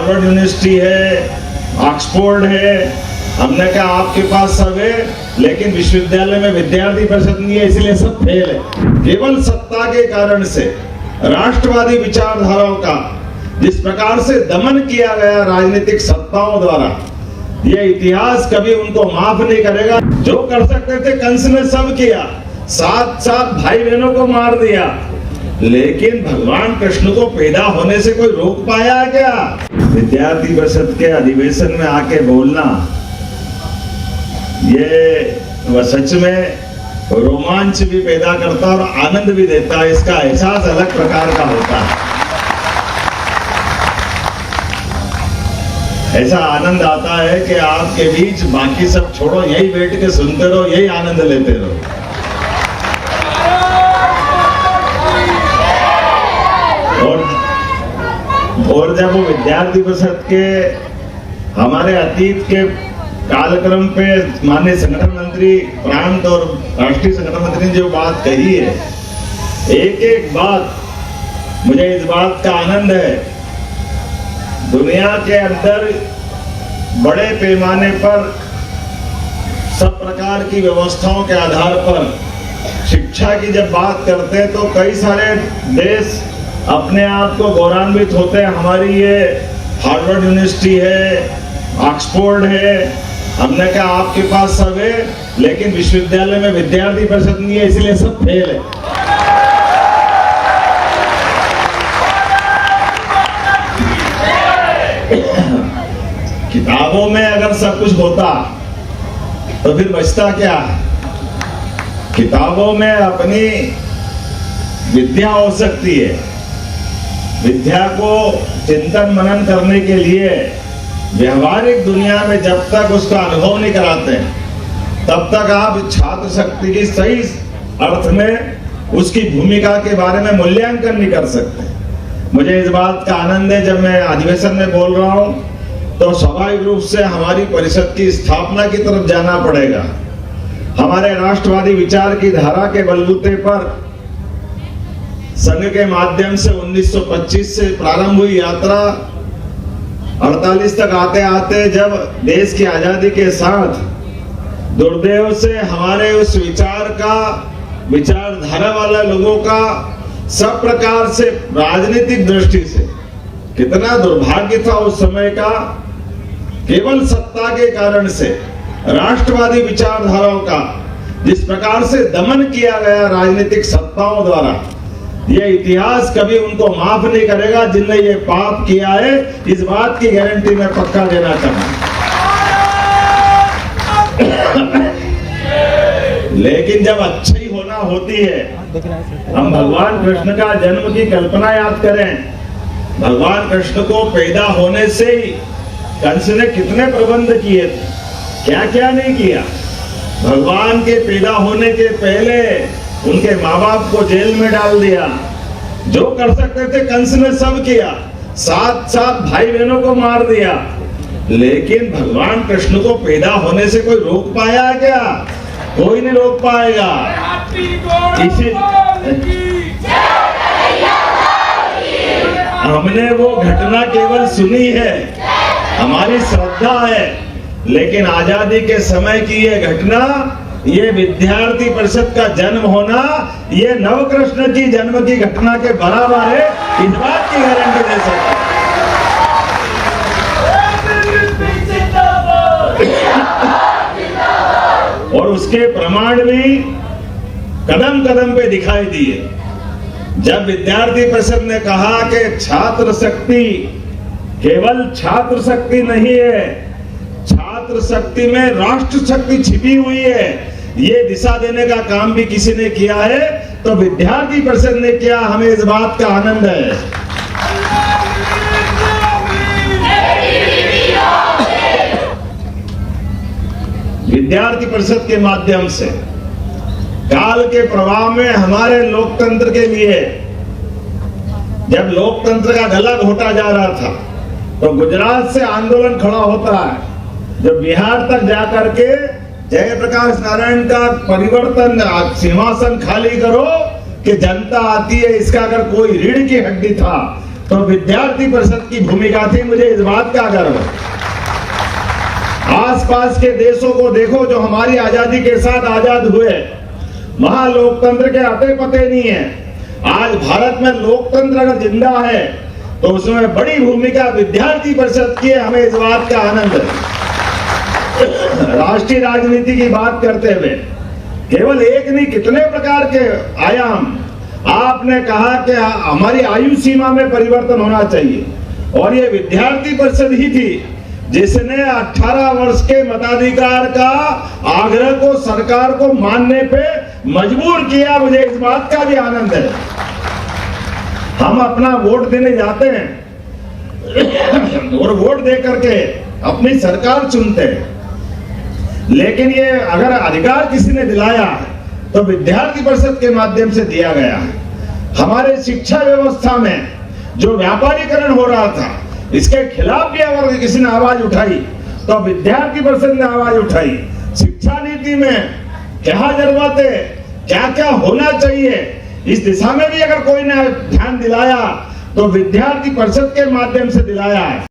Harvard university है, Oxford है। हमने कहा आपके पास सब है, लेकिन विश्वविद्यालय में विद्यार्थी परिषद नहीं है, इसलिए सब फेल है। केवल सत्ता के कारण से राष्ट्रवादी विचारधाराओं का जिस प्रकार से दमन किया गया राजनीतिक सत्ताओं द्वारा, ये इतिहास कभी उनको माफ नहीं करेगा। जो कर सकते थे कंस ने सब किया, साथ साथ भाई बहनों को मार दिया, लेकिन भगवान कृष्ण को पैदा होने से कोई रोक पाया क्या? विद्यार्थी परिषद के अधिवेशन में आके बोलना, ये वह सच में रोमांच भी पैदा करता और आनंद भी देता है। इसका एहसास अलग प्रकार का होता है। ऐसा आनंद आता है कि आपके बीच बाकी सब छोड़ो, यही बैठ के सुनते रहो, यही आनंद लेते रहो। और जब वो विद्यार्थी परिषद के हमारे अतीत के कालक्रम पे माननीय संगठन मंत्री प्रांत और राष्ट्रीय संगठन मंत्री ने जो बात कही है, एक एक बात मुझे इस बात का आनंद है। दुनिया के अंदर बड़े पैमाने पर सब प्रकार की व्यवस्थाओं के आधार पर शिक्षा की जब बात करते हैं तो कई सारे देश अपने आप को गौरवान्वित होते हैं। हमारी ये हार्वर्ड यूनिवर्सिटी है, ऑक्सफोर्ड है। हमने कहा आपके पास सब है, लेकिन विश्वविद्यालय में विद्यार्थी परिषद नहीं है, इसलिए सब फेल है। किताबों में अगर सब कुछ होता तो फिर बचता क्या है? किताबों में अपनी विद्या हो सकती है। विद्या को चिंतन मनन करने के लिए व्यवहारिक दुनिया में जब तक उसका अनुभव नहीं कराते तब तक आप छात्र शक्ति की सही अर्थ में उसकी भूमिका के बारे में मूल्यांकन नहीं कर सकते। मुझे इस बात का आनंद है, जब मैं अधिवेशन में बोल रहा हूं तो स्वाभाविक रूप से हमारी परिषद की स्थापना की तरफ जाना पड़ेगा। हमारे राष्ट्रवादी विचार की धारा के बलबूते पर संघ के माध्यम से 1925 से प्रारंभ हुई यात्रा 48 तक आते आते जब देश की आजादी के साथ दुर्दैव से हमारे उस विचारधारा वाला लोगों का सब प्रकार से राजनीतिक दृष्टि से कितना दुर्भाग्य था उस समय का। केवल सत्ता के कारण से राष्ट्रवादी विचारधाराओं का जिस प्रकार से दमन किया गया राजनीतिक सत्ताओं द्वारा, ये इतिहास कभी उनको माफ नहीं करेगा। जिनने ये पाप किया है, इस बात की गारंटी मैं पक्का देना चाहूंगा। लेकिन जब अच्छी होना होती है, हम भगवान कृष्ण का जन्म की कल्पना याद करें। भगवान कृष्ण को पैदा होने से ही कंस ने कितने प्रबंध किए थे, क्या क्या नहीं किया। भगवान के पैदा होने के पहले उनके माँ बाप को जेल में डाल दिया। जो कर सकते थे कंस ने सब किया, साथ साथ भाई बहनों को मार दिया, लेकिन भगवान कृष्ण को पैदा होने से कोई रोक पाया क्या? कोई नहीं रोक पाएगा। हमने वो घटना केवल सुनी है, हमारी श्रद्धा है, लेकिन आजादी के समय की ये घटना, ये विद्यार्थी परिषद का जन्म होना, ये नवकृष्ण की जन्म की घटना के बराबर है। इस बात की गारंटी दे सकते हैं। और उसके प्रमाण भी कदम कदम पे दिखाई दिए। जब विद्यार्थी परिषद ने कहा कि छात्र शक्ति केवल छात्र शक्ति नहीं है, छात्र शक्ति में राष्ट्र शक्ति छिपी हुई है, ये दिशा देने का काम भी किसी ने किया है, तो विद्यार्थी परिषद ने किया। हमें इस बात का आनंद है। विद्यार्थी परिषद के माध्यम से काल के प्रवाह में हमारे लोकतंत्र के लिए, जब लोकतंत्र का गला घोटा जा रहा था तो गुजरात से आंदोलन खड़ा होता है। जब बिहार तक जाकर के जयप्रकाश नारायण का परिवर्तन, सिंहासन खाली करो कि जनता आती है, इसका अगर कोई रीढ़ की हड्डी था तो विद्यार्थी परिषद की भूमिका थी। मुझे इस बात का गर्व है। आसपास के देशों को देखो जो हमारी आजादी के साथ आजाद हुए, महालोकतंत्र के अते पते नहीं है। आज भारत में लोकतंत्र अगर जिंदा है तो उसमें बड़ी भूमिका विद्यार्थी परिषद की है। हमें इस बात का आनंद है। राष्ट्रीय राजनीति की बात करते हुए केवल एक नहीं, कितने प्रकार के आयाम। आपने कहा कि हमारी आयु सीमा में परिवर्तन होना चाहिए और ये विद्यार्थी परिषद ही थी जिसने 18 वर्ष के मताधिकार का आग्रह को सरकार को मानने पे मजबूर किया। मुझे इस बात का भी आनंद है। हम अपना वोट देने जाते हैं और वोट दे करके अपनी सरकार चुनते हैं, लेकिन ये अगर अधिकार किसी ने दिलाया तो विद्यार्थी परिषद के माध्यम से दिया गया है। हमारे शिक्षा व्यवस्था में जो व्यापारीकरण हो रहा था, इसके खिलाफ भी अगर किसी ने आवाज उठाई तो विद्यार्थी परिषद ने आवाज उठाई। शिक्षा नीति में क्या जरूरत है, क्या क्या होना चाहिए, इस दिशा में भी अगर कोई ने ध्यान दिलाया तो विद्यार्थी परिषद के माध्यम से दिलाया है।